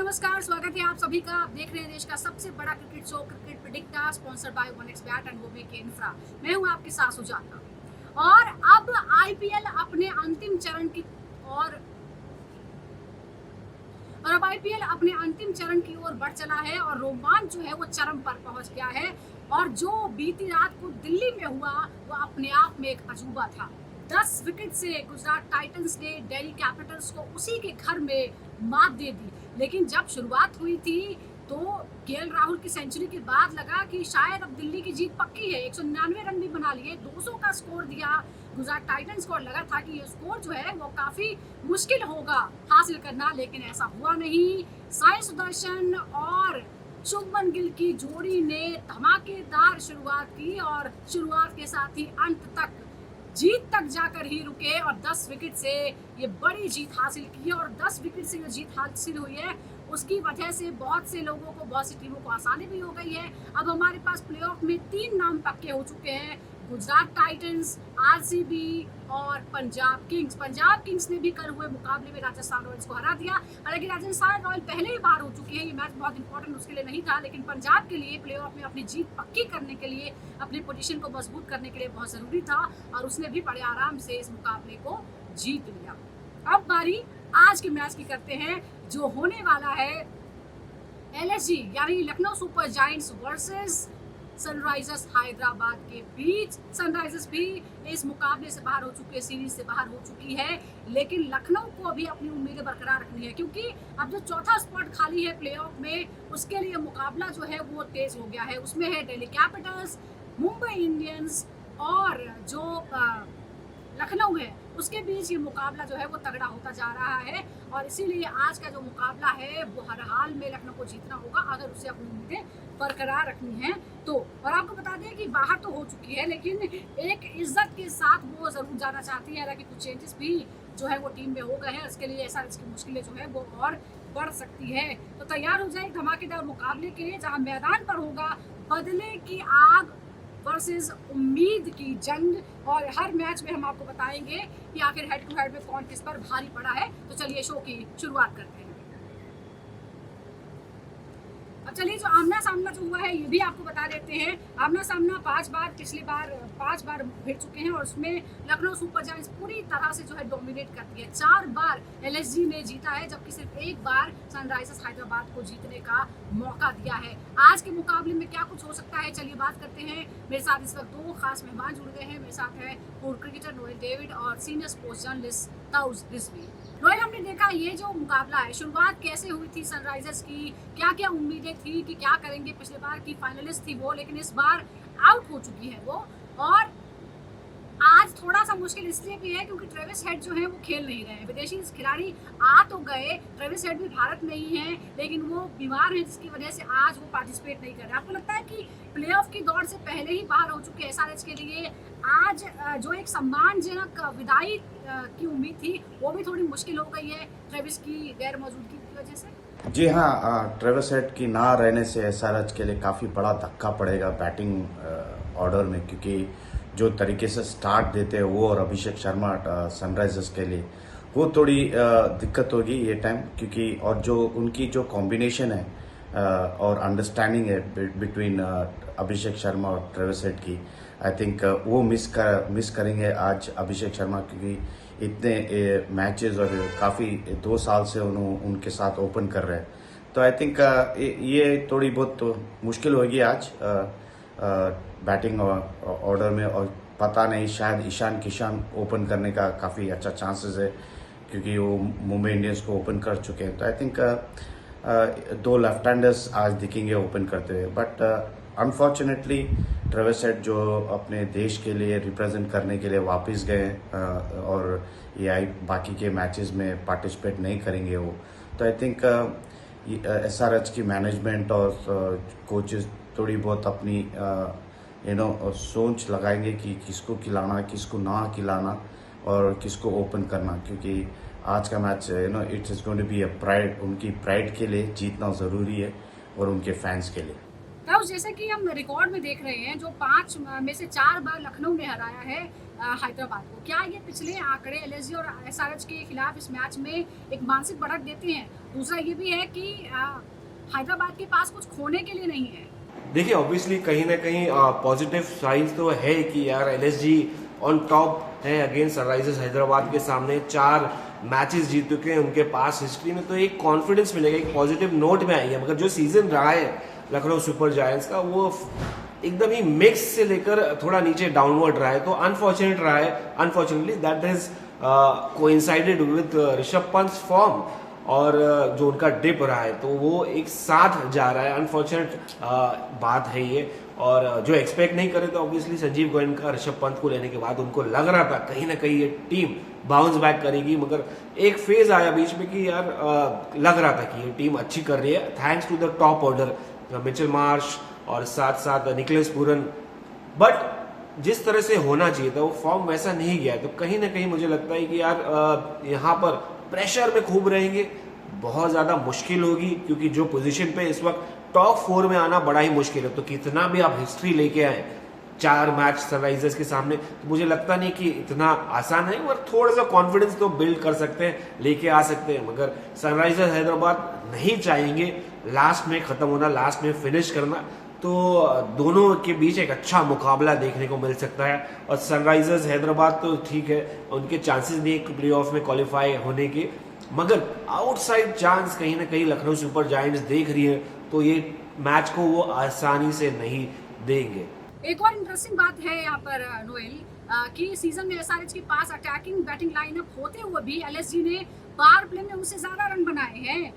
नमस्कार, स्वागत है आप सभी का। आप देख रहे हैं देश का सबसे बड़ा cricket show cricket predictor, sponsored by 1xBet and वो के इंफ्रा। मैं हूं आपके साथ सुजाता। और अब आईपीएल अपने अंतिम चरण की और अब आईपीएल अपने अंतिम चरण की ओर बढ़ चला है और रोमांच जो है वो चरम पर पहुंच गया है। और जो बीती रात को दिल्ली में हुआ वो अपने आप में एक अजूबा था। 10 विकेट से गुजरात टाइटंस ने दिल्ली कैपिटल्स को उसी के घर में मात दे दी। लेकिन जब शुरुआत हुई थी तो केएल राहुल की सेंचुरी के बाद लगा कि शायद अब दिल्ली की जीत पक्की है। 199 रन भी बना लिए, 200 का स्कोर दिया गुजरात टाइटंस को और लगा था कि ये स्कोर जो है वो काफी मुश्किल होगा हासिल करना, लेकिन ऐसा हुआ नहीं। साई सुदर्शन और शुभमन गिल की जोड़ी ने धमाकेदार शुरुआत की और शुरुआत के साथ ही अंत तक जीत तक जाकर ही रुके और 10 विकेट से ये बड़ी जीत हासिल की है। और 10 विकेट से ये जीत हासिल हुई है, उसकी वजह से बहुत से लोगों को, बहुत सी टीमों को आसानी भी हो गई है। अब हमारे पास प्लेऑफ में 3 नाम पक्के हो चुके हैं, गुजरात टाइटंस, आरसीबी और पंजाब किंग्स। पंजाब किंग्स ने भी कल हुए मुकाबले में राजस्थान रॉयल्स को हरा दिया। हालांकि राजस्थान रॉयल पहले ही बाहर हो चुकी है, ये मैच बहुत इंपॉर्टेंट उसके लिए नहीं था, लेकिन पंजाब के लिए प्लेऑफ में अपनी जीत पक्की करने के लिए, अपनी पोजीशन को मजबूत करने के लिए बहुत जरूरी था और उसने भी बड़े आराम से इस मुकाबले को जीत लिया। अब बारी आज के मैच की करते हैं, जो होने वाला है एलएसजी यानी Lucknow super giants versus Sunrisers Hyderabad के बीच। सनराइजर्स भी इस मुकाबले से बाहर हो चुकी है, सीरीज से बाहर हो चुकी है, लेकिन लखनऊ को भी अपनी उम्मीदें बरकरार रखनी है क्योंकि अब जो चौथा स्पॉट खाली है प्लेऑफ में, उसके लिए मुकाबला जो है वो तेज हो गया है। उसमें है दिल्ली कैपिटल्स, मुंबई इंडियंस और जो लखनऊ है, उसके बीच ये मुकाबला जो है वो तगड़ा होता जा रहा है। और इसीलिए आज का जो मुकाबला है वो हर हाल में लखनऊ को जीतना होगा अगर उसे अपनी उम्मीदें बरकरार रखनी है तो। और आपको बता दें कि बाहर तो हो चुकी है, लेकिन एक इज्जत के साथ वो जरूर जाना चाहती है। हालांकि कुछ चेंजेस भी जो है वो टीम में हो गए हैं, इसके लिए ऐसा इसकी मुश्किलें जो है वो और बढ़ सकती है। तो तैयार हो जाए धमाकेदार मुकाबले के लिए, जहाँ मैदान पर होगा बदले की आग वर्सेस उम्मीद की जंग। और हर मैच में हम आपको बताएंगे कि आखिर हेड टू हेड में कौन किस पर भारी पड़ा है। तो चलिए शो की शुरुआत करते हैं। अब चलिए जो आमना सामना जो हुआ है ये भी आपको बता देते हैं। आमना सामना 5 बार, पिछली बार 5 बार भिड़ चुके हैं और उसमें लखनऊ सुपर जायंट्स पूरी तरह से जो है डोमिनेट करती है। 4 बार एलएसजी ने जीता है, जबकि सिर्फ 1 बार सनराइजर्स हैदराबाद को जीतने का मौका दिया है। आज के मुकाबले में क्या कुछ हो सकता है, चलिए बात करते हैं। मेरे साथ इस वक्त 2 खास मेहमान जुड़ गए हैं। मेरे साथ है पूर्व क्रिकेटर नोएल डेविड और senior sports journalist taus Rizvi. Noel, हमने देखा ये जो मुकाबला है, शुरुआत कैसे हुई थी सनराइजर्स की, क्या क्या उम्मीदें थी कि क्या करेंगे। पिछले बार की फाइनलिस्ट थी वो, लेकिन इस बार आउट हो चुकी है वो। और आज थोड़ा सा मुश्किल इसलिए भी है क्योंकि ट्रेविस हेड जो है वो खेल नहीं रहे हैं। विदेशी खिलाड़ी आ तो गए, ट्रेविस हेड भी भारत में ही हैं, लेकिन वो बीमार हैं, जिसकी वजह से आज वो पार्टिसिपेट नहीं कर रहे। आपको लगता है कि प्लेऑफ की दौड़ से पहले ही बाहर हो चुके एसआरएच के लिए आज जो एक सम्मानजनक विदाई की उम्मीद थी वो भी थोड़ी मुश्किल हो गई है ट्रेविस की गैर मौजूदगी की वजह से? जी हाँ, ट्रेविस हेड की ना रहने से एसआरएच के लिए काफ़ी बड़ा धक्का पड़ेगा बैटिंग ऑर्डर में, क्योंकि जो तरीके से स्टार्ट देते हैं वो और अभिषेक शर्मा सनराइजर्स के लिए वो थोड़ी दिक्कत होगी ये टाइम, क्योंकि और जो उनकी जो कॉम्बिनेशन है और अंडरस्टैंडिंग है बिटवीन अभिषेक शर्मा और ट्रेविस हेड की, आई थिंक वो मिस करेंगे आज अभिषेक शर्मा, क्योंकि इतने मैचेस और काफ़ी 2 साल से उनके साथ ओपन कर रहे हैं। तो आई थिंक ये थोड़ी बहुत तो मुश्किल होगी आज बैटिंग ऑर्डर में। और पता नहीं, शायद ईशान किशन ओपन करने का काफ़ी अच्छा चांसेस है, क्योंकि वो मुंबई इंडियंस को ओपन कर चुके हैं। तो आई थिंक 2 लेफ्ट हैंडर्स आज दिखेंगे ओपन करते हुए। बट अनफॉर्चुनेटली ट्रेविस हेड जो अपने देश के लिए रिप्रेजेंट करने के लिए वापस गए और ये बाकी के मैचेस में पार्टिसिपेट नहीं करेंगे वो। तो आई थिंक एसआरएच की मैनेजमेंट और कोचेस थोड़ी बहुत अपनी सोच लगाएंगे कि किसको खिलाना, किसको ना खिलाना और किसको ओपन करना, क्योंकि आज का match it is going to be a pride, उनकी प्राइड के लिए जीतना ज़रूरी है और उनके फैंस के लिए। जैसे कि हम रिकॉर्ड में देख रहे हैं, जो 5 में से 4 बार लखनऊ ने हराया है, हैदराबाद को। क्या ये पिछले आंकड़े एलएसजी और एसआरएच के खिलाफ इस मैच में एक मानसिक बढ़त देते हैं? दूसरा ये भी है कि हैदराबाद के पास कुछ खोने के लिए नहीं है। देखिए ऑब्वियसली कहीं ना कहीं पॉजिटिव साइंस तो है कि यार एलएसजी ऑन टॉप है अगेंस्ट सनराइजर्स हैदराबाद के सामने 4 मैचेस जीत चुके हैं उनके पास हिस्ट्री में, तो एक कॉन्फिडेंस मिलेगा, एक पॉजिटिव नोट में आई है। मगर जो सीजन रहा है लखनऊ सुपर जायंट्स का वो एकदम ही मिक्स से लेकर थोड़ा नीचे डाउनवर्ड रहा है, तो अनफॉर्चुनेट रहा है। Unfortunately that is coincided with Rishabh Pant form और जो उनका डिप रहा है तो वो एक साथ जा रहा है। अनफॉर्चुनेट बात है ये, और जो एक्सपेक्ट नहीं करे तो ऑब्वियसली संजीव गोयनका ऋषभ पंत को लेने के बाद उनको लग रहा था कहीं ना कहीं ये टीम बाउंस बैक करेगी, मगर एक फेज आया बीच में कि यार लग रहा था कि ये टीम अच्छी कर रही है thanks to the top order Mitchell Marsh और साथ साथ निकोलस पूरन, बट जिस तरह से होना चाहिए था वो फॉर्म वैसा नहीं गया। तो कहीं ना कहीं मुझे लगता है कि यार यहाँ पर प्रेशर में खूब रहेंगे, बहुत ज्यादा मुश्किल होगी, क्योंकि जो पोजीशन पे इस वक्त टॉप 4 में आना बड़ा ही मुश्किल है। तो कितना भी आप हिस्ट्री लेके आए 4 मैच सनराइजर्स के सामने, तो मुझे लगता नहीं कि इतना आसान है, और थोड़ा सा कॉन्फिडेंस तो बिल्ड कर सकते हैं, लेके आ सकते हैं। मगर सनराइजर्स हैदराबाद नहीं चाहेंगे लास्ट में खत्म होना, लास्ट में फिनिश करना, तो दोनों के बीच एक अच्छा मुकाबला देखने को मिल सकता है। और सनराइजर्स हैदराबाद तो ठीक है, उनके चांसेस नहीं है प्ले ऑफ में क्वालिफाई होने के, मगर आउटसाइड चांस कहीं ना कहीं लखनऊ सुपर जायंट्स देख रही है, तो ये मैच को वो आसानी से नहीं देंगे। एक और इंटरेस्टिंग बात है यहाँ पर नोएल कि सीजन में एसआरएच के पास अटैकिंग बैटिंग लाइनअप होते हुए भी एलएसजी ने पावर प्ले में उनसे ज्यादा रन बनाए हैं।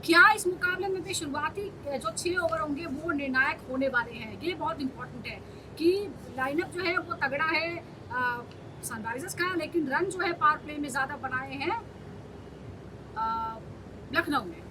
क्या इस मुकाबले में भी शुरुआती जो 6 ओवर होंगे वो निर्णायक होने वाले हैं? ये बहुत इंपॉर्टेंट है कि लाइनअप जो है वो तगड़ा है सनराइजर्स का, लेकिन रन जो है पावर प्ले में ज्यादा बनाए हैं लखनऊ में।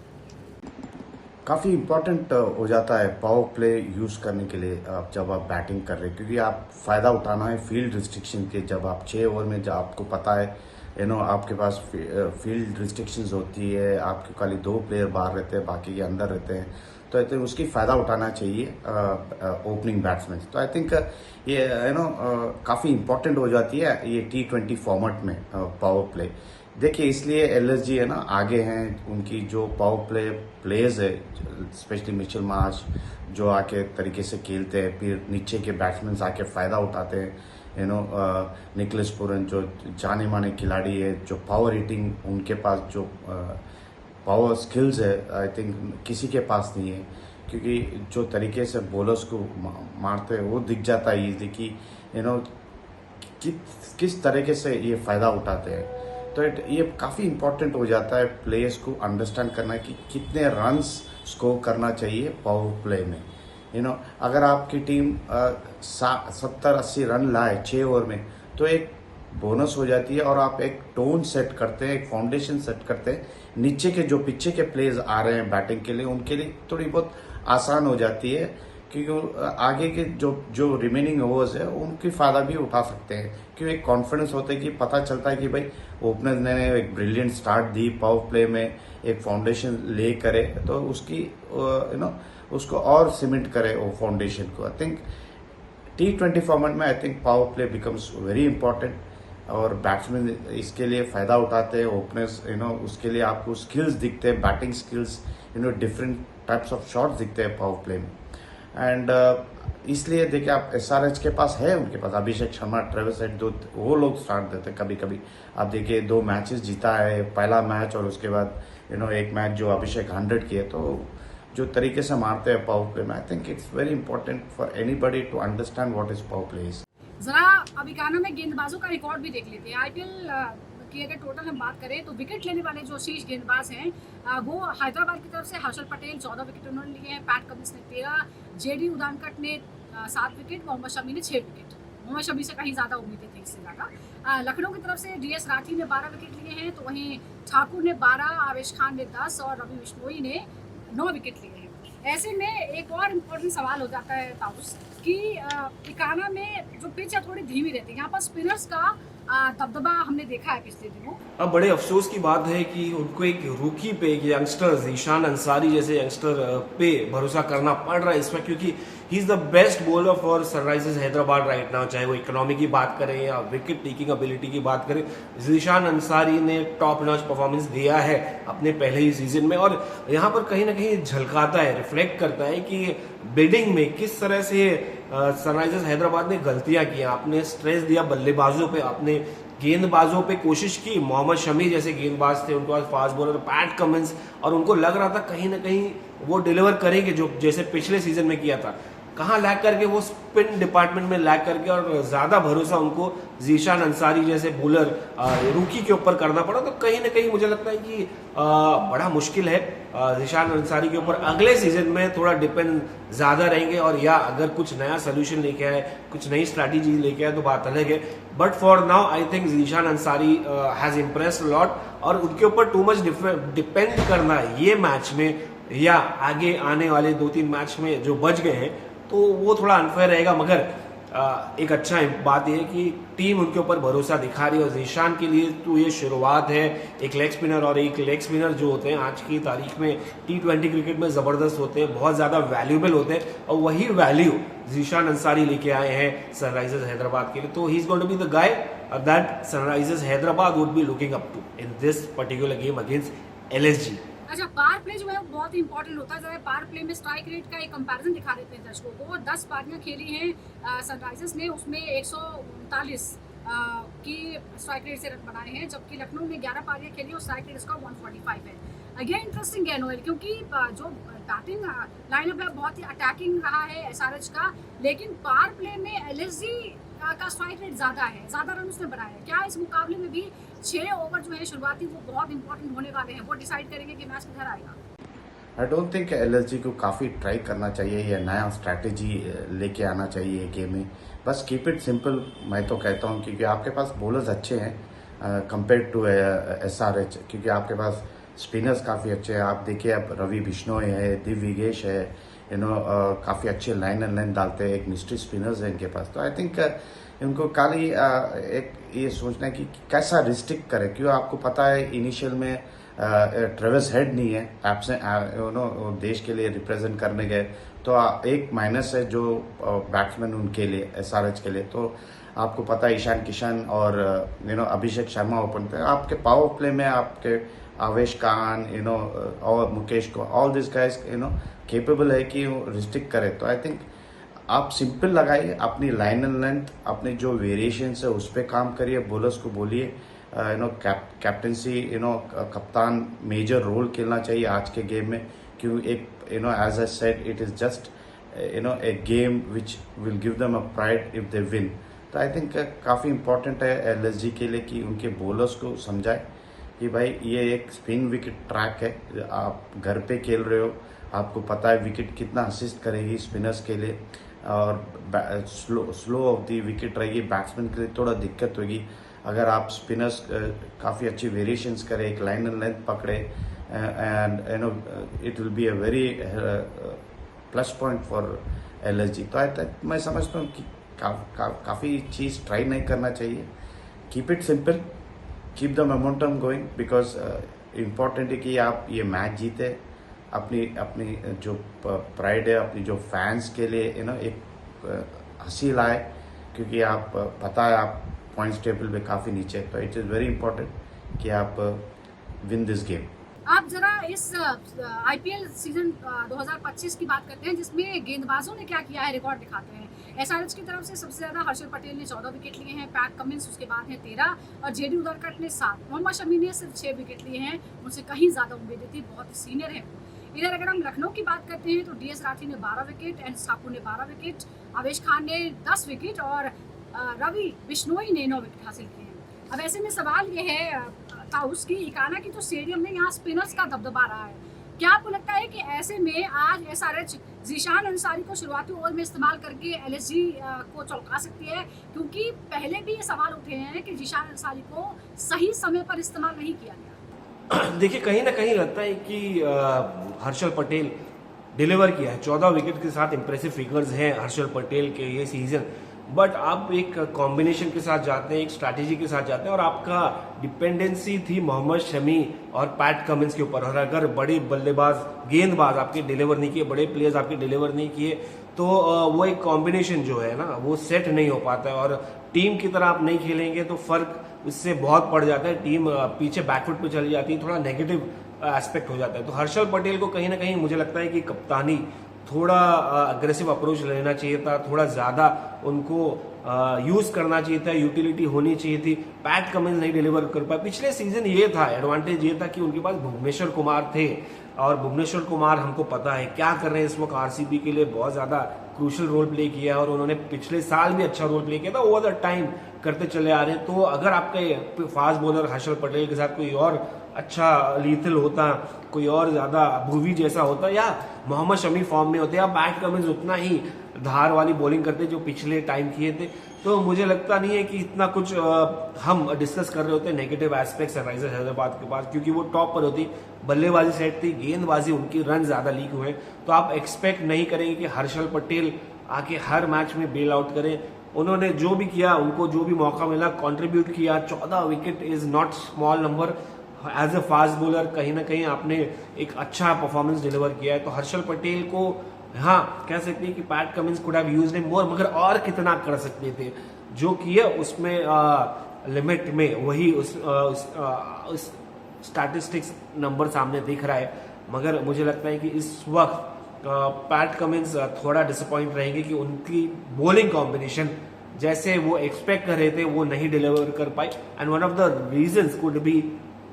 काफ़ी इम्पोर्टेंट हो जाता है पावर प्ले यूज़ करने के लिए आप जब आप बैटिंग कर रहे हैं, क्योंकि आप फ़ायदा उठाना है फील्ड रिस्ट्रिक्शन के। जब आप 6 ओवर में जब आपको पता है आपके पास फील्ड रिस्ट्रिक्शंस होती है, आपके खाली 2 प्लेयर बाहर रहते हैं, बाकी के अंदर रहते हैं, तो आई थिंक उसकी फ़ायदा उठाना चाहिए ओपनिंग बैट्समैन। तो आई थिंक ये काफ़ी इम्पोर्टेंट हो जाती है ये T20 फॉर्मेट में पावर प्ले। देखिए इसलिए एलएसजी है ना आगे हैं, उनकी जो पावर प्ले प्लेयर्स है स्पेशली मिचेल मार्श जो आके तरीके से खेलते हैं, फिर नीचे के बैट्समैन आके फ़ायदा उठाते हैं, निकोलस पूरन जो जाने माने खिलाड़ी है, जो पावर हिटिंग उनके पास जो पावर स्किल्स है आई थिंक किसी के पास नहीं है, क्योंकि जो तरीके से बॉलर्स को मारते हैं वो दिख जाता है इजली कि किस तरीके से ये फ़ायदा उठाते हैं। तो ये काफ़ी इम्पोर्टेंट हो जाता है प्लेयर्स को अंडरस्टैंड करना कि कितने रन्स स्कोर करना चाहिए पावर प्ले में। अगर आपकी टीम 70-80 रन लाए 6 ओवर में तो एक बोनस हो जाती है, और आप एक टोन सेट करते हैं, एक फाउंडेशन सेट करते हैं, नीचे के जो पीछे के प्लेयर्स आ रहे हैं बैटिंग के लिए उनके लिए थोड़ी बहुत आसान हो जाती है, क्योंकि आगे के जो रिमेनिंग ओवर्स है उनकी फ़ायदा भी उठा सकते हैं, क्योंकि एक कॉन्फिडेंस होता है कि पता चलता है कि भाई ओपनर ने एक brilliant start the power play में, एक फाउंडेशन ले करे तो उसकी उसको और सीमेंट करे वो फाउंडेशन को। आई थिंक T20 फॉर्मेट में I think power play becomes very important, और बैट्समैन इसके लिए फ़ायदा उठाते हैं, ओपनर्स उसके लिए आपको स्किल्स दिखते हैं, batting skills different types of shots दिखते हैं पावर प्ले में। एंड इसलिए देखिए आप एसआरएच के पास है, उनके पास अभिषेक शर्मा, ट्रेविस हेड, दो वो लोग स्टार्ट देते हैं कभी कभी। आप देखिए 2 मैचेस जीता है, पहला मैच और उसके बाद एक मैच जो अभिषेक 100 किए, तो जो तरीके से मारते हैं पावर प्ले में I think it's very important for anybody to understand what is power play. जरा अभी गाना में गेंदबाजों का रिकॉर्ड भी देख लेते हैं। आईपीएल की अगर टोटल हम बात करें तो विकेट लेने वाले जो शीर्ष गेंदबाज हैं वो हैदराबाद की तरफ से हर्षल पटेल 14 विकेट उन्होंने लिए हैं, पैट कमिंस ने 13, जेडी उदानकट ने 7 विकेट, मोहम्मद शमी ने 6 विकेट। मोहम्मद शमी से कहीं ज़्यादा उम्मीदें थी इससे ज़्यादा। लखनऊ की तरफ से डीएस राठी ने 12 विकेट लिए हैं, तो वहीं ठाकुर ने 12, आवेश खान ने 10 और रवि बिश्नोई ने 9 विकेट लिए हैं। ऐसे में एक और इम्पोर्टेंट सवाल हो जाता है ताउस कि इकाना में जो पिच है थोड़ी धीमी रहती है, यहाँ पर स्पिनर्स का दबदबा हमने देखा है पिछले दिनों। अब बड़े अफसोस की बात है कि उनको एक रूकी पे, एक यंगस्टर ज़ीशान अंसारी जैसे यंगस्टर पे भरोसा करना पड़ रहा है इस वक्त, क्योंकि he is the best bowler for Sunrisers Hyderabad right now. चाहे वो इकोनॉमी की बात करें या विकेट टेकिंग एबिलिटी की बात करें, ज़ीशान अंसारी ने टॉप नॉच परफॉर्मेंस दिया है अपने पहले ही सीजन में, और यहाँ पर कहीं ना कहीं झलकाता है, रिफ्लेक्ट करता है कि बिल्डिंग में किस तरह से सनराइजर्स हैदराबाद ने गलतियां की। आपने स्ट्रेस दिया बल्लेबाजों पे, आपने गेंदबाजों पे कोशिश की। मोहम्मद शमी जैसे गेंदबाज थे, उनके पास फास्ट बॉलर पैट कमिंस, और उनको लग रहा था कहीं ना कहीं वो डिलीवर करेंगे जो जैसे पिछले सीजन में किया था। कहाँ लैग करके वो स्पिन डिपार्टमेंट में लैग करके, और ज्यादा भरोसा उनको ज़ीशान अंसारी जैसे बॉलर रूकी के ऊपर करना पड़ा। तो कहीं ना कहीं मुझे लगता है कि बड़ा मुश्किल है ज़ीशान अंसारी के ऊपर। अगले सीजन में थोड़ा डिपेंड ज्यादा रहेंगे, और या अगर कुछ नया सोल्यूशन लेके आए, कुछ नई स्ट्रैटेजी लेके आए तो बात अलग है। But for now I think Zeeshan Ansari has impressed lot, और उनके ऊपर टू मच डिपेंड करना ये मैच में या आगे आने वाले 2-3 मैच में जो बच गए हैं, तो वो थोड़ा अनफेयर रहेगा। मगर एक अच्छा बात यह है कि टीम उनके ऊपर भरोसा दिखा रही है, और ज़ीशान के लिए तो ये शुरुआत है। एक लेग स्पिनर, और एक लेग स्पिनर जो होते हैं आज की तारीख में T20 क्रिकेट में ज़बरदस्त होते हैं, बहुत ज़्यादा वैल्यूएबल होते हैं, और वही वैल्यू ज़ीशान अंसारी लेके आए हैं सनराइजर्स हैदराबाद के लिए। तो he is going to be the guy that Sunrisers Hyderabad would be looking up to in this particular game against LSG। अच्छा, पावर प्ले जो है वो बहुत ही इंपॉर्टेंट होता है। जरा पावर प्ले में स्ट्राइक रेट का एक कंपैरिजन दिखा देते हैं दर्शकों को। 10 पारियां खेली हैं सनराइजर्स ने, उसमें 139 की स्ट्राइक रेट से रन बनाए हैं, जबकि लखनऊ ने 11 पारियां खेली और स्ट्राइक रेट उसका 145 है। अगेन इंटरेस्टिंग है नोएल, क्योंकि जो बैटिंग लाइनअप है बहुत ही अटैकिंग रहा है SRH का, लेकिन पावर प्ले में LSG का स्ट्राइक रेट ज़्यादा है, ज़्यादा रन उसने बनाए हैं। क्या इस मुकाबले में भी 6 ओवर जो है शुरुआती वो बहुत इंपॉर्टेंट होने वाले हैं, वो डिसाइड करेंगे कि मैच किधर आएगा? आई डोंट थिंक LSG को काफ़ी ट्राई करना चाहिए या नया स्ट्रैटेजी लेके आना चाहिए गेम में। बस कीप इट सिंपल, मैं तो कहता हूँ, क्योंकि आपके पास बॉलर्स अच्छे हैं कंपेयर टू SRH, क्योंकि आपके पास स्पिनर्स काफ़ी अच्छे हैं। आप देखिए, अब रवि बिश्नोई है, दिव्यगेश है, काफ़ी अच्छे लाइन एंड लाइन डालते हैं, एक मिस्ट्री स्पिनर्स है इनके पास। तो आई थिंक इनको खाली एक ये सोचना है कि कैसा रिस्ट्रिक्ट करें, क्यों आपको पता है इनिशियल में ट्रेविस हेड नहीं है, एब्सेंट देश के लिए रिप्रेजेंट करने गए, तो एक माइनस है जो बैट्समैन उनके लिए SRH के लिए। तो आपको पता है ईशान किशन और अभिषेक शर्मा ओपन पे, आपके पावर प्ले में आपके आवेश खान और मुकेश को, ऑल दिस गाइस केपेबल है कि रिस्ट्रिक्ट करे। तो आई थिंक आप सिंपल लगाइए, अपनी लाइन एंड लेंथ, अपने जो वेरिएशंस है उस पर काम करिए, बॉलर्स को बोलिए कैप्टनसी कप्तान मेजर रोल खेलना चाहिए आज के गेम में, क्यों एक as I said it is just a game which will give them a pride if they win. तो आई थिंक काफ़ी इंपॉर्टेंट है LSG के लिए कि उनके बॉलर्स को समझाए कि भाई ये एक स्पिन विकेट ट्रैक है, आप घर पे खेल रहे हो, आपको पता है विकेट कितना असिस्ट करेगी स्पिनर्स के लिए, और स्लो ऑफ दी विकेट रहेगी बैट्समैन के लिए, थोड़ा दिक्कत होगी। अगर आप स्पिनर्स काफ़ी अच्छी वेरिएशंस करें, एक लाइन एंड लेंथ पकड़े, and it will be a very plus point for LSG। तो आई थिंक मैं समझता हूँ कि काफ़ी चीज़ ट्राई नहीं करना चाहिए, keep it simple, keep the momentum going, because important है कि आप ये मैच जीते, अपनी जो प्राइड है, अपनी जो फैंस के लिए एक हंसी लाए, क्योंकि आप पता है आप पॉइंट्स टेबल में काफ़ी नीचे, तो इट इज़ वेरी इंपॉर्टेंट कि आप विन दिस गेम। आप जरा इस IPL सीजन 2025 की बात करते हैं, जिसमें गेंदबाजों ने क्या किया है रिकॉर्ड दिखाते हैं। SRH की तरफ से सबसे ज़्यादा हर्षल पटेल ने 14 विकेट लिए हैं, पैट कमिंस उसके बाद हैं 13, और JD उदरकट ने 7, मोहम्मद शमी ने सिर्फ 6 विकेट लिए हैं, उनसे कहीं ज़्यादा उम्मीदें थी, बहुत ही सीनियर है। इधर अगर हम लखनऊ की बात करते हैं तो DS राठी ने 12 विकेट, एन ठाकुर ने 12 विकेट, आवेश खान ने 10 विकेट और रवि बिश्नोई ने 9 विकेट हासिल किए हैं। अब ऐसे में सवाल ये है ताउस की इकाना की जो स्टेडियम में यहाँ स्पिनर्स का दबदबा रहा है, क्या आपको लगता है कि ऐसे में आज SRH ज़ीशान अंसारी को शुरुआती ओवर में इस्तेमाल करके LSG को चौंका सकती है? क्योंकि पहले भी ये सवाल उठे हैं कि ज़ीशान अंसारी को सही समय पर इस्तेमाल नहीं किया गया। देखिए, कहीं ना कहीं लगता है कि हर्षल पटेल डिलीवर किया है, 14 विकेट के साथ इंप्रेसिव फिगर्स हैं हर्षल पटेल के ये सीजन। बट आप एक कॉम्बिनेशन के साथ जाते हैं, एक स्ट्रैटेजी के साथ जाते हैं, और आपका डिपेंडेंसी थी मोहम्मद शमी और पैट कमिंस के ऊपर। और अगर बड़े बल्लेबाज गेंदबाज आपके डिलीवर नहीं किए, बड़े प्लेयर्स आपके डिलीवर नहीं किए, तो वो एक कॉम्बिनेशन जो है ना वो सेट नहीं हो पाता है। और टीम की तरह आप नहीं खेलेंगे तो फर्क इससे बहुत पड़ जाता है, टीम पीछे बैकफुट पे चली जाती है, थोड़ा नेगेटिव एस्पेक्ट हो जाता है। तो हर्षल पटेल को कहीं ना कहीं मुझे लगता है कि कप्तानी थोड़ा अग्रेसिव अप्रोच लेना चाहिए था, थोड़ा ज्यादा उनको यूज करना चाहिए था, यूटिलिटी होनी चाहिए थी। पैट कमिंस नहीं डिलीवर कर पाए। पिछले सीजन ये था, एडवांटेज ये था कि उनके पास भुवनेश्वर कुमार थे, और भुवनेश्वर कुमार हमको पता है क्या कर रहे हैं इस वक्त आरसीबी के लिए, बहुत ज्यादा क्रूशियल रोल प्ले किया है, और उन्होंने पिछले साल भी अच्छा रोल प्ले किया था, ओवर द टाइम करते चले आ रहे हैं। तो अगर आपके फास्ट बॉलर हर्षल पटेल के साथ कोई और अच्छा लीथल होता, कोई और ज्यादा भुवी जैसा होता, या मोहम्मद शमी फॉर्म में होते, या बैट कमिंस उतना ही धार वाली बॉलिंग करते जो पिछले टाइम किए थे, तो मुझे लगता नहीं है कि इतना कुछ हम डिस्कस कर रहे होते नेगेटिव एस्पेक्ट सनराइजर्स हैदराबाद के पास, क्योंकि वो टॉप पर होती, बल्लेबाजी सेट थी, गेंदबाजी उनकी, रन ज्यादा लीक हुए। तो आप एक्सपेक्ट नहीं करेंगे कि हर्षल पटेल आके हर मैच में बेल आउट करें। उन्होंने जो भी किया, उनको जो भी मौका मिला कंट्रीब्यूट किया। 14 wicket is not small number. As a fast bowler कहीं ना कहीं आपने एक अच्छा परफॉर्मेंस डिलीवर किया है। तो हर्षल पटेल को हाँ कह सकते हैं कि PAT Cummins could have used him more, मगर और कितना कर सकते थे, जो किया उसमें लिमिट में, वही उस स्टैटिस्टिक्स नंबर सामने दिख रहा है। मगर मुझे लगता है कि इस वक्त पैट कमिंस थोड़ा डिसअपॉइंट रहेंगे कि उनकी बॉलिंग कॉम्बिनेशन जैसे वो एक्सपेक्ट कर रहे थे वो नहीं डिलीवर कर पाई। And one of the reasons could be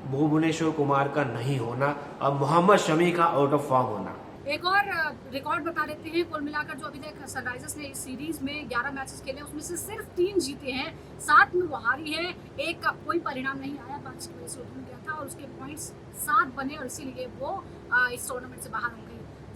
Bhuvneshwar Kumar का नहीं होना और मोहम्मद शमी का आउट ऑफ फॉर्म होना। एक और रिकॉर्ड बता देते हैं, कुल मिलाकर जो अभी तक सनराइजर्स ने इस सीरीज में 11 मैचेस खेले, उसमें से सिर्फ 3 जीते हैं, 7 में वो हारी है, एक का कोई परिणाम नहीं आया, 5 की वजह से उठ गया था और उसके पॉइंट्स 7 बने और इसीलिए वो इस टूर्नामेंट से बाहर हो गई।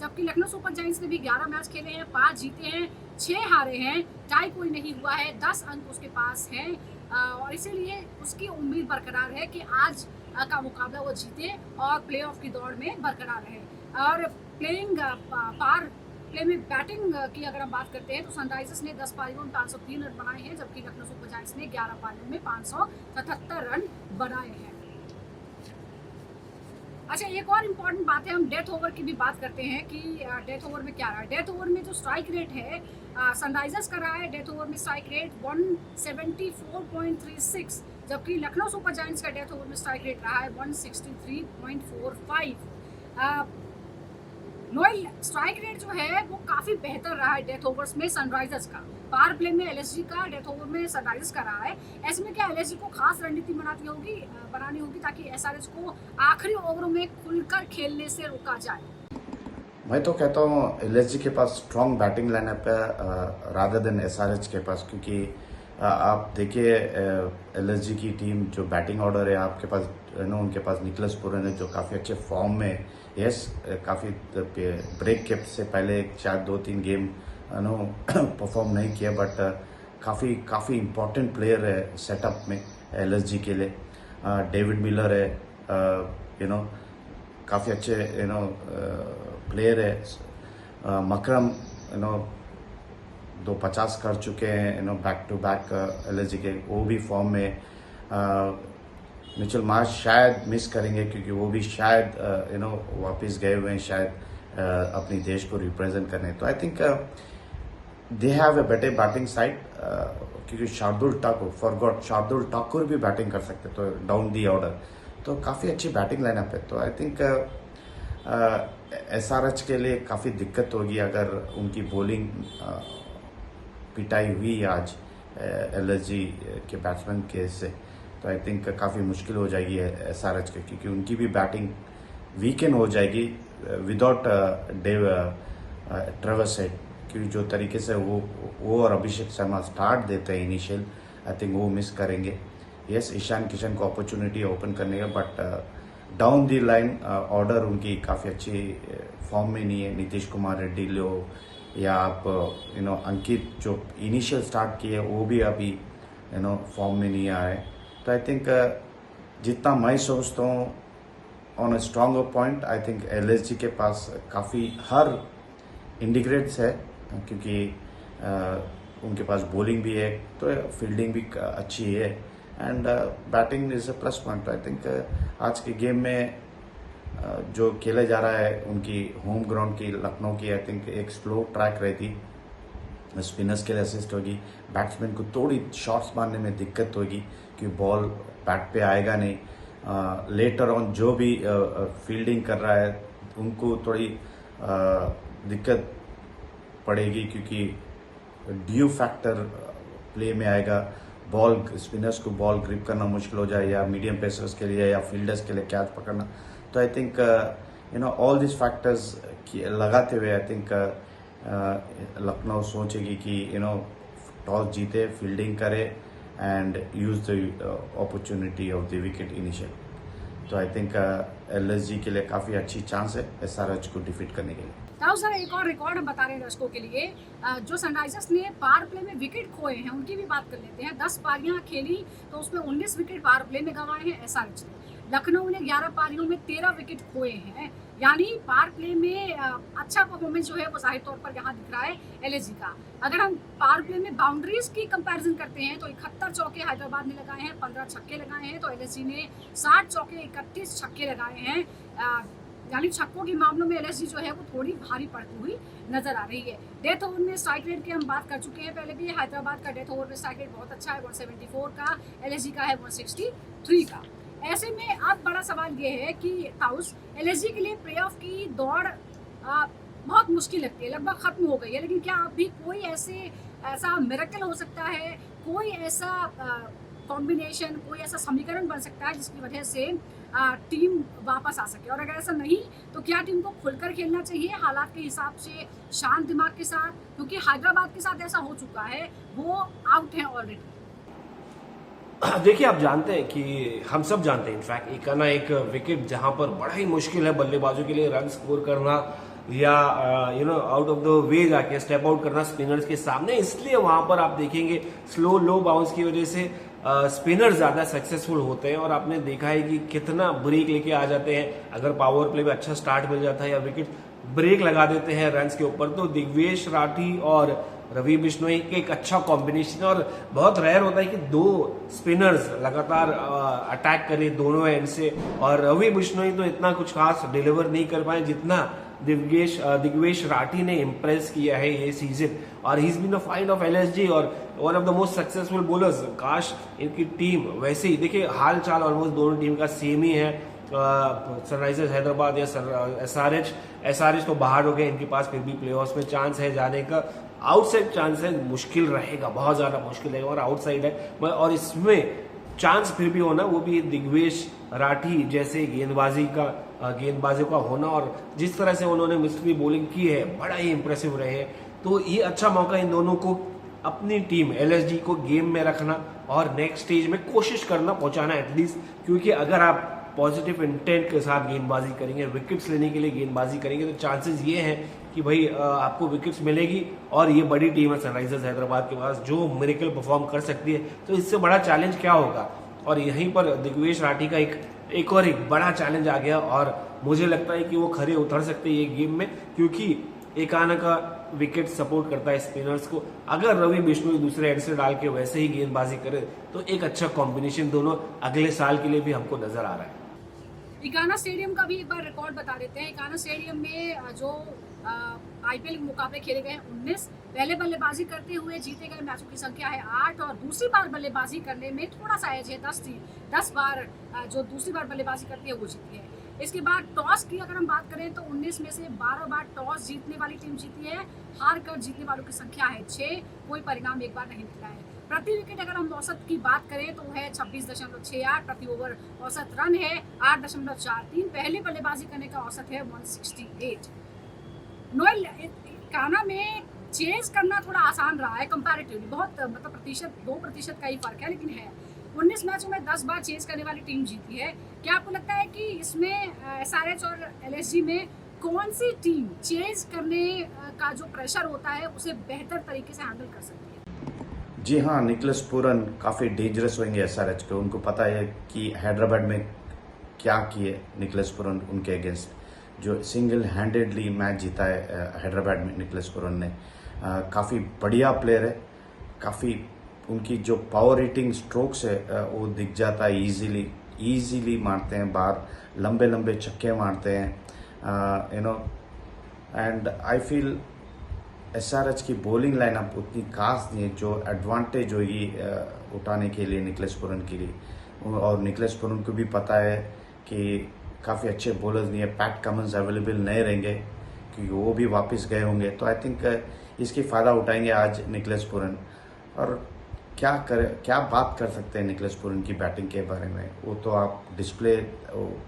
जबकि लखनऊ सुपर जायंट्स ने भी 11 मैच खेले हैं, 5 जीते हैं, 6 हारे हैं, टाई कोई नहीं हुआ है, 10 अंक उसके पास हैं और इसीलिए उसकी उम्मीद बरकरार है कि आज का मुकाबला वो जीते और प्लेऑफ की दौड़ में बरकरार रहे। और प्लेइंग पार प्ले में बैटिंग की अगर हम बात करते हैं तो सनराइजर्स ने 10 पारियों में 503 रन बनाए हैं, जबकि लखनऊ सुपर जायंट्स ने 11 पारियों में 577 रन बनाए हैं। अच्छा, एक और इम्पॉर्टेंट बात है, हम डेथ ओवर की भी बात करते हैं कि डेथ ओवर में क्या रहा है। डेथ ओवर में जो स्ट्राइक रेट है सनराइजर्स का रहा है, डेथ ओवर में स्ट्राइक रेट 174.36, जबकि लखनऊ सुपर जायंट्स का डेथ ओवर में स्ट्राइक रेट रहा है 163.45। नोएल स्ट्राइक रेट जो है वो काफी बेहतर रहा है डेथ ओवर्स में सनराइजर्स का। पावर प्ले में एलएसजी का, डेथ ओवर में सनराइजर्स का रहा है। ऐसे में क्या एलएसजी को खास रणनीति बनानी होगी ताकि एसआरएच को आखिरी ओवरों में खुलकर खेलने से रोका जाए। मैं तो कहता हूँ एलएसजी के पास स्ट्रॉन्ग बैटिंग लाइनअप है रादर देन एसआरएच के पास, क्योंकि आप देखिए एलएसजी की टीम जो बैटिंग ऑर्डर है आपके पास उनके पास निकलस पुरन है जो काफ़ी अच्छे फॉर्म में, यस काफ़ी ब्रेक के से पहले शायद 2-3 गेम परफॉर्म नहीं किया, बट काफ़ी इम्पोर्टेंट प्लेयर है सेटअप में एलएसजी के लिए। डेविड मिलर है, काफ़ी अच्छे प्लेयर है। मकरम 250 कर चुके हैं बैक टू बैक एलएसजी के, वो भी फॉर्म में। मिचेल मार्श शायद मिस करेंगे क्योंकि वो भी शायद वापस गए हुए हैं शायद अपनी देश को रिप्रेजेंट करने। तो I think they have a better batting side, क्योंकि शार्दुल ठाकुर भी बैटिंग कर सकते तो डाउन दी ऑर्डर, तो काफ़ी अच्छी बैटिंग लाइनअप है। तो आई थिंक एसआरएच के लिए काफ़ी दिक्कत होगी अगर उनकी बॉलिंग पिटाई हुई आज एलएसजी के बैट्समैन के से, तो आई थिंक काफ़ी मुश्किल हो जाएगी एसआरएच के, क्योंकि उनकी भी बैटिंग वीकेंड हो जाएगी विदाउट ट्रेविस हेड, क्योंकि जो तरीके से वो और अभिषेक शर्मा स्टार्ट देते हैं इनिशियल, आई थिंक वो मिस करेंगे। यस, ईशान किशन को अपॉर्चुनिटी ओपन करने का, but down the line order उनकी काफ़ी अच्छी फॉर्म में नहीं है। नीतीश कुमार रेड्डी लो या आप अंकित जो इनिशियल स्टार्ट किए वो भी अभी फॉर्म में नहीं आए। तो आई थिंक जितना मैं सोचता हूँ on a stronger point, I think LSG के पास काफ़ी हर इंडिग्रेट्स है, क्योंकि उनके पास बॉलिंग भी है, तो फील्डिंग भी अच्छी है, and batting is a plus point. I think आज के गेम में जो खेला जा रहा है उनकी होम ग्राउंड की, लखनऊ की, आई थिंक एक स्लो ट्रैक रहती, स्पिनर्स के लिए असिस्ट होगी, बैट्समैन को थोड़ी शॉट्स मारने में दिक्कत होगी क्योंकि बॉल बैट पे आएगा नहीं। लेटर ऑन जो भी फील्डिंग कर रहा है उनको थोड़ी दिक्कत पड़ेगी क्योंकि ड्यू फैक्टर प्ले में आएगा। बॉल स्पिनर्स को बॉल ग्रिप करना मुश्किल हो जाए, या मीडियम पेसर्स के लिए या फील्डर्स के लिए कैच पकड़ना। तो I think all this factors लगाते हुए आई थिंक लखनऊ सोचेगी कि टॉस जीते, फील्डिंग करे and use the opportunity of the wicket initial. तो आई थिंक एलएसजी के लिए काफ़ी अच्छी चांस है एसआरएच को डिफीट करने के लिए। ताऊ सर, एक और रिकॉर्ड हम बता रहे हैं दर्शकों के लिए, जो सनराइजर्स ने पावर प्ले में विकेट खोए हैं उनकी भी बात कर लेते हैं। 10 पारियां खेली तो उसमें 19 विकेट पावर प्ले में गंवाए हैं एसआरएच ने। लखनऊ ने 11 पारियों में 13 विकेट खोए हैं, यानी पावर प्ले में अच्छा परफॉर्मेंस जो है वो जाहिर तौर पर यहाँ दिख रहा है एलएसजी का। अगर हम पावर प्ले में बाउंड्रीज की कंपैरिजन करते हैं तो 71 चौके हैदराबाद ने लगाए हैं, 15 छक्के लगाए हैं, तो एलएसजी ने 60 चौके 31 छक्के लगाए हैं। यानी छक्कों के मामलों में एलएसजी जो है वो थोड़ी भारी पड़ती हुई नजर आ रही है। डेथ ओवर में स्ट्राइक रेट की हम बात कर चुके हैं पहले भी। हैदराबाद का डेथ ओवर में स्ट्राइक रेट बहुत अच्छा है, 174 का, एलएसजी का है 163 का। ऐसे में अब बड़ा सवाल ये है कि ताउस, एलएसजी के लिए प्लेऑफ की दौड़ बहुत मुश्किल लगती है, लगभग खत्म हो गई है, लेकिन क्या अब भी कोई ऐसा मिरेकल हो सकता है, कोई ऐसा कॉम्बिनेशन, कोई ऐसा समीकरण बन सकता है जिसकी वजह से टीम वापस आ सके? और अगर ऐसा नहीं तो क्या टीम को खुलकर खेलना चाहिए हालात के हिसाब से, शांत दिमाग के साथ? क्योंकि हैदराबाद के साथ ऐसा हो चुका है, वो आउट है ऑलरेडी। देखिए, आप जानते हैं कि हम सब जानते हैं इनफैक्ट एक विकेट जहां पर बड़ा ही मुश्किल है बल्लेबाजों के लिए रन स्कोर करना या आउट ऑफ द वे जाके स्टेप आउट करना स्पिनर्स के सामने। इसलिए वहां पर आप देखेंगे स्लो लो बाउंस की वजह से स्पिनर ज्यादा सक्सेसफुल होते हैं, और आपने देखा है कि कितना ब्रेक लेके आ जाते हैं। अगर पावर प्ले में अच्छा स्टार्ट मिल जाता है या विकेट ब्रेक लगा देते हैं रन्स के ऊपर, तो दिग्वेश राठी और रवि बिश्नोई के एक अच्छा कॉम्बिनेशन। और बहुत रेयर होता है कि दो स्पिनर्स लगातार अटैक करें दोनों एंड से, और रवि बिश्नोई तो इतना कुछ खास डिलीवर नहीं कर पाए जितना दिग्वेश राठी ने इम्प्रेस किया है ये सीजन। और he is been a find of LSG और one of the most successful bowlers. काश इनकी टीम वैसे ही, देखिए हाल चाल ऑलमोस्ट दोनों टीम का सेम ही है। सनराइजर्स हैदराबाद या एसआरएच तो बाहर हो गए, इनके पास फिर भी प्लेऑफ्स में चांस है जाने का। आउटसाइड चांस है, मुश्किल रहेगा, बहुत ज्यादा मुश्किल रहेगा, और आउटसाइड है। और इसमें चांस फिर भी होना, वो भी दिग्वेश राठी जैसे गेंदबाजों का होना, और जिस तरह से उन्होंने मिस्ट्री बॉलिंग की है बड़ा ही इंप्रेसिव रहे। तो ये अच्छा मौका इन दोनों को अपनी टीम एलएसजी को गेम में रखना और नेक्स्ट स्टेज में कोशिश करना पहुंचाना एटलीस्ट। क्योंकि अगर आप पॉजिटिव इंटेंट के साथ गेंदबाजी करेंगे, विकेट्स लेने के लिए गेंदबाजी करेंगे, तो चांसेस ये हैं कि भाई आपको विकेट्स मिलेगी। और ये बड़ी टीम है सनराइजर्स हैदराबाद के पास जो मिरेकल परफॉर्म कर सकती है, तो इससे बड़ा चैलेंज क्या होगा? और यहीं पर दिग्वेश राठी का एक बड़ा चैलेंज आ गया, और मुझे लगता है कि वो खरे उतर सकते हैं ये गेम में, क्योंकि एकाना का विकेट सपोर्ट करता है स्पिनर्स को। अगर रवि बिश्नोई दूसरे एंड से डाल के वैसे ही गेंदबाजी करे तो एक अच्छा कॉम्बिनेशन दोनों अगले साल के लिए भी हमको नजर आ रहा है। इकाना स्टेडियम का भी एक बार रिकॉर्ड बता देते हैं। इकाना स्टेडियम में जो आईपीएल मुकाबले खेले गए 19, पहले बल्लेबाजी करते हुए जीते गए मैचों की संख्या है 8, और दूसरी बार बल्लेबाजी करने में थोड़ा सा एज है, 10 बार जो दूसरी बार बल्लेबाजी करती है वो जीती है। इसके बाद टॉस की अगर हम बात करें तो 19 में से 12 बार टॉस जीतने वाली टीम जीती है, हार कर जीतने वालों की संख्या है 6, कोई परिणाम एक बार नहीं निकला है। प्रति विकेट अगर हम औसत की बात करें तो है 26.68, प्रति ओवर औसत रन है 8.43, पहले बल्लेबाजी करने का औसत है 168। नोएल, इकाना में चेज करना थोड़ा आसान रहा है कंपैरेटिवली, बहुत मतलब 2% का ही फर्क है, लेकिन है 19 मैचों में 10 बार चेज करने वाली टीम जीती है। क्या आपको लगता है कि इसमें एसआरएच और एलएसजी में कौन सी टीम चेज करने का जो प्रेशर होता है उसे बेहतर तरीके से हैंडल कर सकती है? जी हाँ, निकलस पूरन काफ़ी डेंजरस होंगे एसआरएच को। उनको पता है कि हैदराबाद में क्या किए निकलस पूरन उनके अगेंस्ट, जो सिंगल हैंडेडली मैच जीता है हैदराबाद में निकलस पूरन ने। काफ़ी बढ़िया प्लेयर है, काफ़ी उनकी जो पावर हिटिंग स्ट्रोक्स है वो दिख जाता है, इजीली मारते हैं बाहर, लंबे लंबे छक्के मारते हैं, you know. And I feel SRH की बॉलिंग लाइनअप उतनी खास नहीं है जो एडवांटेज होगी उठाने के लिए निकलेश पुरन के लिए। और निकलेश पुरन को भी पता है कि काफ़ी अच्छे बॉलर्स नहीं है, पैट कमिंस अवेलेबल नहीं रहेंगे क्योंकि वो भी वापस गए होंगे, तो आई थिंक इसकी फ़ायदा उठाएंगे आज निकलेश पुरन। और क्या बात कर सकते हैं निकलेश पुरन की बैटिंग के बारे में, वो तो आप डिस्प्ले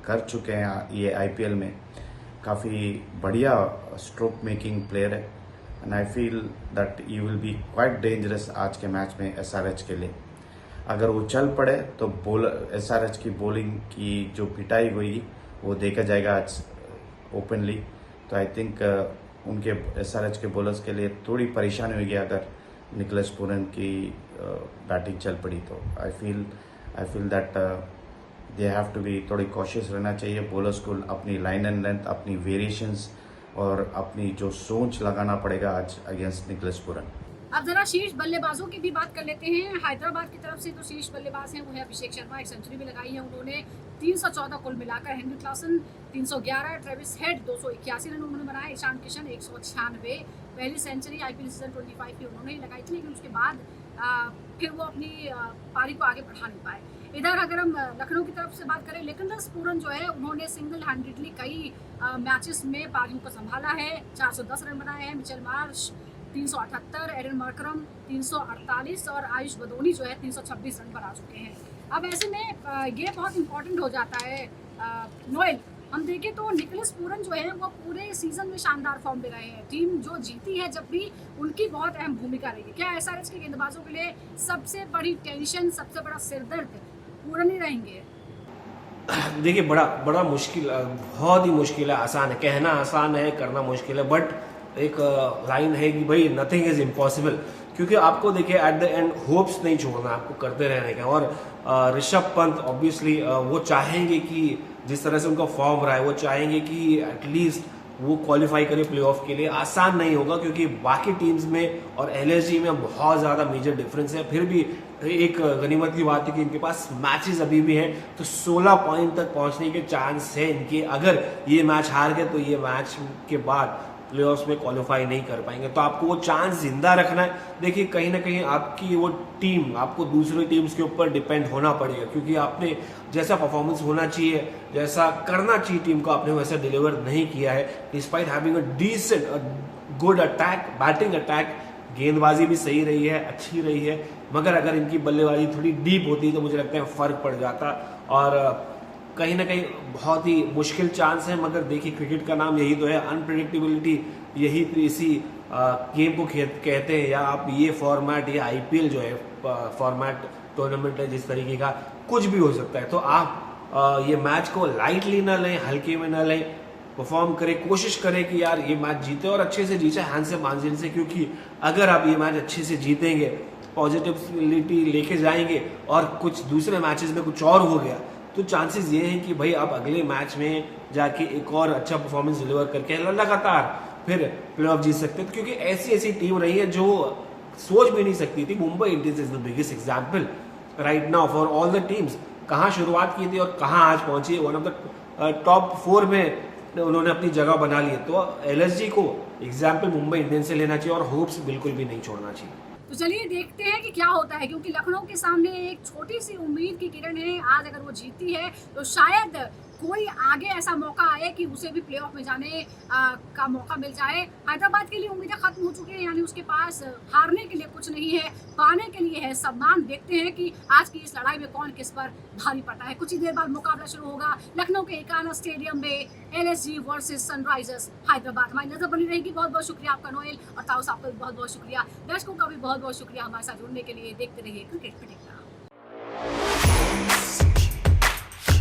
कर चुके हैं ये आईपीएल में, काफ़ी बढ़िया स्ट्रोक मेकिंग प्लेयर है। And I feel that you will be quite dangerous आज के मैच में एसआरएच के लिए। अगर वो चल पड़े तो एसआरएच की बॉलिंग की जो पिटाई हुई वो देखा जाएगा आज ओपनली। तो आई थिंक उनके एसआरएच के बॉलर्स के लिए थोड़ी परेशानी होगी अगर निकलेश पुरन की बैटिंग चल पड़ी तो। I feel that they have to be थोड़ी कॉशियस रहना चाहिए बॉलर्स को, अपनी लाइन एंड लेंथ, अपनी वेरिएशंस और अपनी जो सोच लगाना पड़ेगा आज अगेंस्ट निकलेश पुरन। अब जरा शीर्ष बल्लेबाजों की भी बात कर लेते हैं। हैदराबाद की तरफ से जो शीर्ष बल्लेबाज हैं वो है अभिषेक शर्मा, एक सेंचुरी भी लगाई है उन्होंने, 314 कुल मिलाकर। Henry Klaasen 311, Travis head 281 run उन्होंने बनाए, ईशान किशन 196, पहली सेंचुरी आईपीएल सीजन 25 की उन्होंने ही लगाई थी, लेकिन उसके बाद फिर वो अपनी पारी को आगे बढ़ा नहीं पाए। इधर अगर हम लखनऊ की तरफ से बात करें, लेकिन पूरन जो है उन्होंने सिंगल हैंडेडली कई मैचेस में पारियों को संभाला है, 410 रन बनाए हैं। मिचेल मार्श 378, एडन मार्करम 348 और आयुष बदोनी जो है 326 रन पर आ चुके हैं। अब ऐसे में ये बहुत इंपॉर्टेंट हो जाता है नोएल, हम देखें तो निकलेश पुरन जो है वो पूरे सीजन में शानदार फॉर्म में रहे हैं, टीम जो जीती है जब भी उनकी बहुत अहम भूमिका रही है। क्या एसआरएच के गेंदबाजों के लिए सबसे बड़ी टेंशन, सबसे बड़ा सिरदर्द पुरन ही रहेंगे? देखिए बड़ा मुश्किल, बहुत ही मुश्किल है। आसान है कहना, आसान है करना मुश्किल है, बट एक लाइन है कि भाई नथिंग इज इम्पॉसिबल, क्योंकि आपको देखिए एट द एंड होप्स नहीं छोड़ना, आपको करते रहने का। और ऋषभ पंत ऑब्वियसली वो चाहेंगे कि जिस तरह से उनका फॉर्म रहा है, वो चाहेंगे कि एटलीस्ट वो क्वालिफाई करे प्लेऑफ के लिए। आसान नहीं होगा क्योंकि बाकी टीम्स में और एलएसजी में बहुत ज़्यादा मेजर डिफरेंस है। फिर भी एक गनीमत की बात है कि इनके पास मैचेस अभी भी हैं, तो 16 पॉइंट तक पहुंचने के चांस है इनके। अगर ये मैच हार गए तो ये मैच के बाद प्लेऑफ्स में क्वालिफाई नहीं कर पाएंगे, तो आपको वो चांस जिंदा रखना है। देखिए कहीं ना कहीं आपकी वो टीम, आपको दूसरी टीम्स के ऊपर डिपेंड होना पड़ेगा, क्योंकि आपने जैसा परफॉर्मेंस होना चाहिए, जैसा करना चाहिए टीम को, आपने वैसा डिलीवर नहीं किया है। Despite having a decent good attack, batting attack, गेंदबाजी भी सही रही है, अच्छी रही है, मगर अगर इनकी बल्लेबाजी थोड़ी डीप होती तो मुझे लगता है फर्क पड़ जाता। और कहीं ना कहीं बहुत ही मुश्किल चांस है, मगर देखिए क्रिकेट का नाम यही तो है, अनप्रेडिक्टेबिलिटी, यही तो इसी गेम को कहते हैं। या आप ये फॉर्मेट, ये आईपीएल जो है फॉर्मेट, टूर्नामेंट है जिस तरीके का, कुछ भी हो सकता है। तो आप ये मैच को लाइटली ना लें, हल्के में ना लें, परफॉर्म करें, कोशिश करें कि यार ये मैच जीते और अच्छे से जीते, हैंड से मार्जिन से। क्योंकि अगर आप ये मैच अच्छे से जीतेंगे, पॉजिटिविटी लेके जाएंगे और कुछ दूसरे मैचेस में कुछ और हो गया, तो चांसेस ये हैं कि भाई आप अगले मैच में जाके एक और अच्छा परफॉर्मेंस डिलीवर करके लगातार फिर प्लेऑफ जीत सकते हैं। क्योंकि ऐसी टीम रही है जो सोच भी नहीं सकती थी। Mumbai Indians is the biggest example right now for all the teams. कहाँ शुरुआत की थी और कहाँ आज पहुंची, वन ऑफ द टॉप 4 में उन्होंने अपनी जगह बना ली। तो एलएसजी को एग्जाम्पल मुंबई इंडियंस से लेना चाहिए और होप्स बिल्कुल भी नहीं छोड़ना चाहिए। तो चलिए देखते हैं कि क्या होता है, क्योंकि लखनऊ के सामने एक छोटी सी उम्मीद की किरण है। आज अगर वो जीतती है तो शायद कोई आगे ऐसा मौका आए कि उसे भी प्लेऑफ में जाने का मौका मिल जाए। हैदराबाद के लिए उम्मीदें खत्म हो चुकी हैं, यानी उसके पास हारने के लिए कुछ नहीं है, पाने के लिए है सम्मान। देखते हैं कि आज की इस लड़ाई में कौन किस पर भारी पड़ता है। कुछ ही देर बाद मुकाबला शुरू होगा लखनऊ के एकाना स्टेडियम में, एलएसजी वर्सेस सनराइजर्स हैदराबाद। हमारी नजर बनी रहेगी। बहुत बहुत शुक्रिया आपका नोएल, और ताऊ साहब का भी बहुत बहुत शुक्रिया। दर्शकों का भी बहुत बहुत शुक्रिया हमारे साथ जुड़ने के लिए। देखते रहिए क्रिकेट पिटिकना।